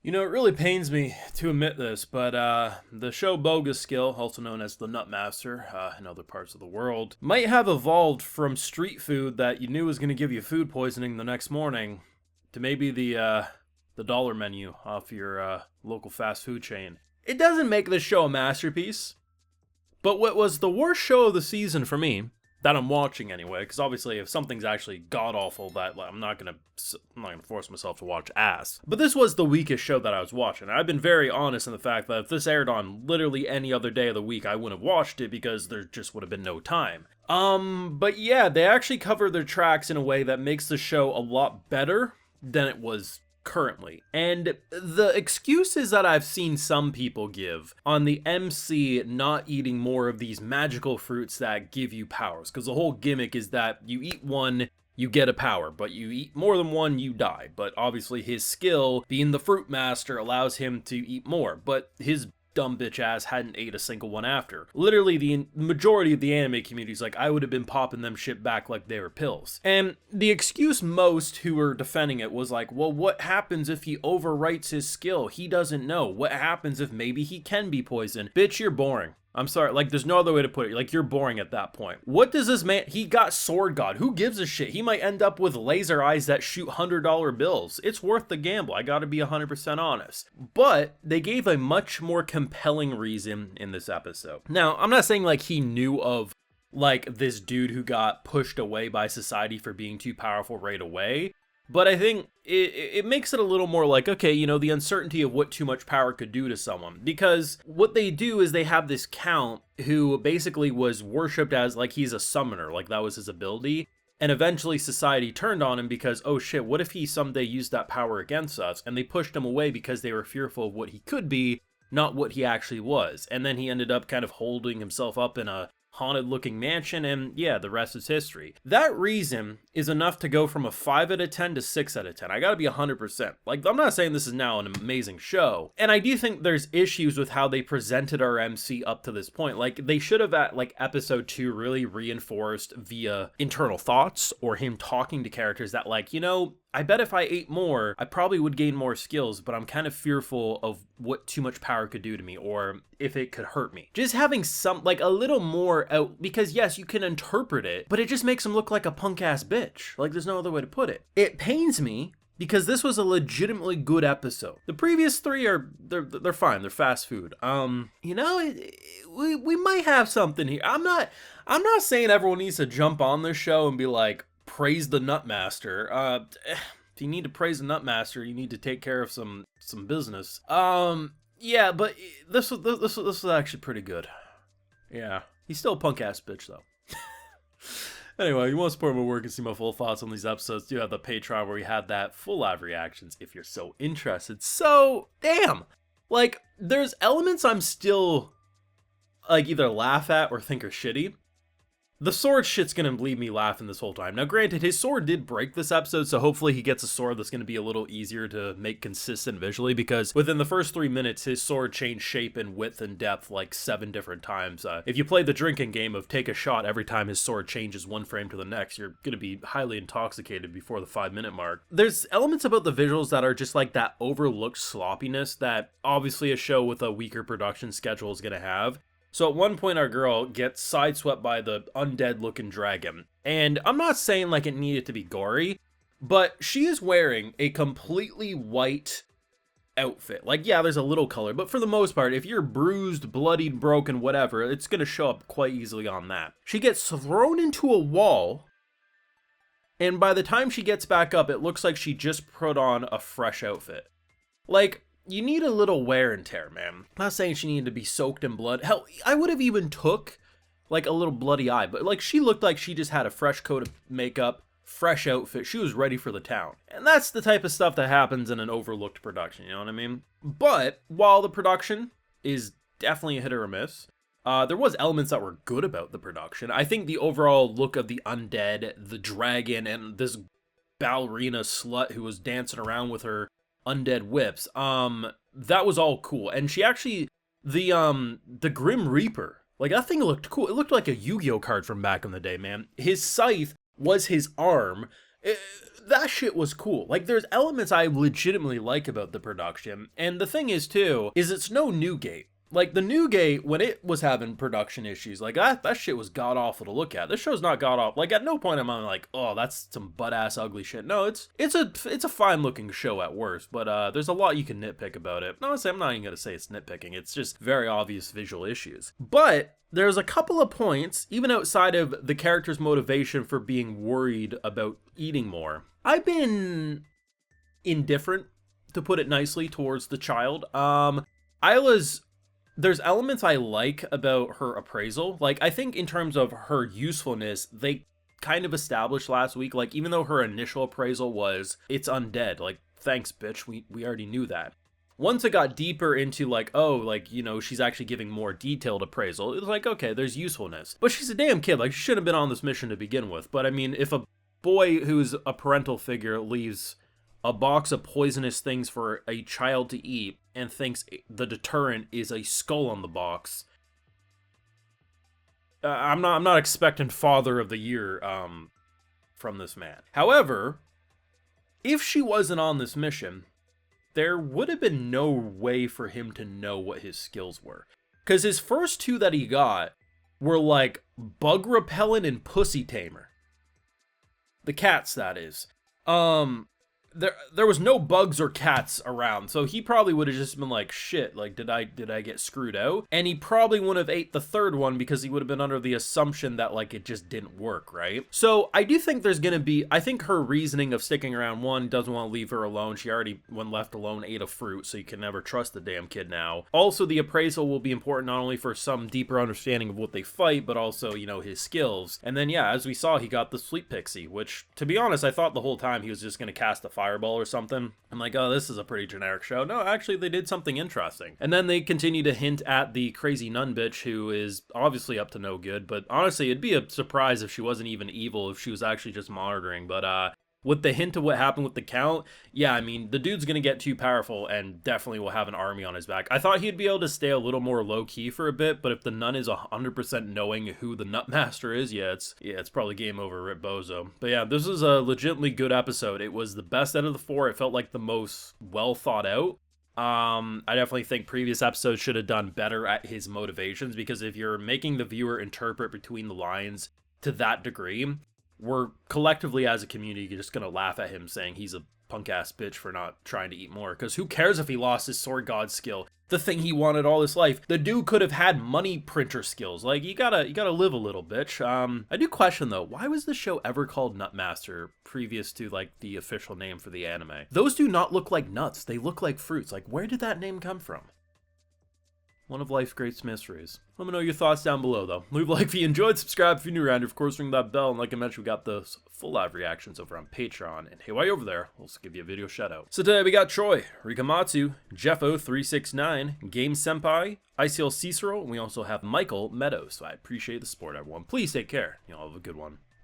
You know, it really pains me to admit this, but the show Bogus Skill, also known as the Nutmaster in other parts of the world, might have evolved from street food that you knew was going to give you food poisoning the next morning to maybe the dollar menu off your local fast food chain. It doesn't make this show a masterpiece, but what was the worst show of the season for me, that I'm watching anyway, because obviously if something's actually god awful, that I'm not gonna force myself to watch ass. But this was the weakest show that I was watching. I've been very honest in the fact that if this aired on literally any other day of the week, I wouldn't have watched it because there just would have been no time. But yeah, they actually cover their tracks in a way that makes the show a lot better than it was currently. And the excuses that I've seen some people give on the MC not eating more of these magical fruits that give you powers, because the whole gimmick is that you eat one, you get a power, but you eat more than one, you die. But obviously his skill, being the Fruitmaster, allows him to eat more, but his dumb bitch ass hadn't ate a single one after. Literally, the majority of the anime community is like, I would have been popping them shit back like they were pills. And the excuse most who were defending it was like, well, what happens if he overwrites his skill? He doesn't know. What happens if maybe he can be poisoned? Bitch, you're boring. I'm sorry, like, there's no other way to put it. Like, you're boring at that point. What does this man... He got Sword God. Who gives a shit? He might end up with laser eyes that shoot $100 bills. It's worth the gamble. I gotta be 100% honest. But they gave a much more compelling reason in this episode. Now, I'm not saying, like, he knew of, like, this dude who got pushed away by society for being too powerful right away. But I think it makes it a little more like, okay, you know, the uncertainty of what too much power could do to someone. Because what they do is they have this count who basically was worshipped as, like, he's a summoner, like that was his ability. And eventually society turned on him because, oh shit, what if he someday used that power against us? And they pushed him away because they were fearful of what he could be, not what he actually was. And then he ended up kind of holding himself up in a haunted looking mansion, and yeah, the rest is history. That reason is enough to go from a 5 out of 10 to 6 out of 10. I gotta be 100%. Like, I'm not saying this is now an amazing show, and I do think there's issues with how they presented our MC up to this point. Like, they should have at, like, episode 2 really reinforced via internal thoughts or him talking to characters that, like, you know, I bet if I ate more, I probably would gain more skills, but I'm kind of fearful of what too much power could do to me, or if it could hurt me. Just having some, like, a little more out, because yes, you can interpret it, but it just makes him look like a punk-ass bitch. Like, there's no other way to put it. It pains me, because this was a legitimately good episode. The previous 3 are, they're fine, they're fast food. You know, we might have something here. I'm not saying everyone needs to jump on this show and be like, praise the Nutmaster. If you need to praise the Nutmaster, you need to take care of some business. Yeah, but this was actually pretty good. Yeah, he's still a punk ass bitch though. Anyway, you want to support my work and see my full thoughts on these episodes, do have the Patreon where we had that full live reactions if you're so interested. So, damn! Like, there's elements I'm still, like, either laugh at or think are shitty. The sword shit's gonna leave me laughing this whole time. Now, granted, his sword did break this episode, so hopefully he gets a sword that's gonna be a little easier to make consistent visually, because within the first 3 minutes, his sword changed shape and width and depth like 7 different times. If you play the drinking game of take a shot every time his sword changes one frame to the next, you're gonna be highly intoxicated before the 5-minute mark. There's elements about the visuals that are just like that overlooked sloppiness that obviously a show with a weaker production schedule is gonna have. So at one point, our girl gets sideswept by the undead-looking dragon. And I'm not saying, like, it needed to be gory, but she is wearing a completely white outfit. Like, yeah, there's a little color, but for the most part, if you're bruised, bloodied, broken, whatever, it's gonna show up quite easily on that. She gets thrown into a wall, and by the time she gets back up, it looks like she just put on a fresh outfit. Like, you need a little wear and tear, man. I'm not saying she needed to be soaked in blood. Hell, I would have even took, like, a little bloody eye. But, like, she looked like she just had a fresh coat of makeup, fresh outfit. She was ready for the town. And that's the type of stuff that happens in an overlooked production, you know what I mean? But, while the production is definitely a hit or a miss, there was elements that were good about the production. I think the overall look of the undead, the dragon, and this ballerina slut who was dancing around with her undead whips, that was all cool. And she actually, the Grim Reaper, like, that thing looked cool. It looked like a Yu-Gi-Oh card from back in the day, man. His scythe was his arm, That shit was cool. Like, there's elements I legitimately like about the production. And the thing is, too, is it's no Newgate. Like, the Newgate, when it was having production issues, like, that shit was god-awful to look at. This show's not god-awful. Like, at no point am I like, oh, that's some butt-ass ugly shit. No, it's a fine-looking show at worst, but there's a lot you can nitpick about it. Honestly, I'm not even gonna say it's nitpicking. It's just very obvious visual issues. But there's a couple of points, even outside of the character's motivation for being worried about eating more. I've been indifferent, to put it nicely, towards the child. There's elements I like about her appraisal. Like, I think in terms of her usefulness, they kind of established last week, like, even though her initial appraisal was, it's undead, like, thanks, bitch, we already knew that. Once it got deeper into, like, oh, like, you know, she's actually giving more detailed appraisal, it was like, okay, there's usefulness. But she's a damn kid, like, she shouldn't have been on this mission to begin with. But, I mean, if a boy who's a parental figure leaves a box of poisonous things for a child to eat and thinks the deterrent is a skull on the box, I'm not expecting Father of the Year from this man. However, if she wasn't on this mission, there would have been no way for him to know what his skills were. Because his first two that he got were like bug repellent and pussy tamer. The cats, that is. There was no bugs or cats around, so he probably would have just been like, shit, like, did I get screwed out? And he probably wouldn't have ate the third one because he would have been under the assumption that, like, it just didn't work, right? So I do think there's gonna be, I think her reasoning of sticking around, one, doesn't want to leave her alone. She already, when left alone, ate a fruit, so you can never trust the damn kid now. Also, the appraisal will be important not only for some deeper understanding of what they fight, but also, you know, his skills. And then, yeah, as we saw, he got the Sleep Pixie, which, to be honest, I thought the whole time he was just gonna cast a fireball or something. I'm like, oh, this is a pretty generic show. No, actually, they did something interesting. And then they continue to hint at the crazy nun bitch who is obviously up to no good, but honestly, it'd be a surprise if she wasn't even evil, if she was actually just monitoring. But with the hint of what happened with the Count, yeah, I mean, the dude's gonna get too powerful and definitely will have an army on his back. I thought he'd be able to stay a little more low-key for a bit, but if the nun is 100% knowing who the Nutmaster is, it's probably game over, Rip Bozo. But yeah, this is a legitimately good episode. It was the best out of the four. It felt like the most well thought out. I definitely think previous episodes should have done better at his motivations, because if you're making the viewer interpret between the lines to that degree, we're collectively as a community just gonna laugh at him saying he's a punk-ass bitch for not trying to eat more, because who cares if he lost his sword god skill, the thing he wanted all his life? The dude could have had money printer skills. Like, you gotta live a little, bitch. I do question, though, why was the show ever called Nutmaster previous to, like, the official name for the anime? Those do not look like nuts, they look like fruits. Like, where did that name come from? One of life's great mysteries. Let me know your thoughts down below, though. Leave a like if you enjoyed, subscribe if you're new around here, of course, ring that bell, and like I mentioned, we got those full live reactions over on Patreon, and hey, while you're over there, we'll also give you a video shout out. So today we got Troy, Rikamatsu, Jeffo369, Game Senpai, ICL Cicero, and we also have Michael Meadows. So I appreciate the support, everyone. Please take care. Y'all have a good one.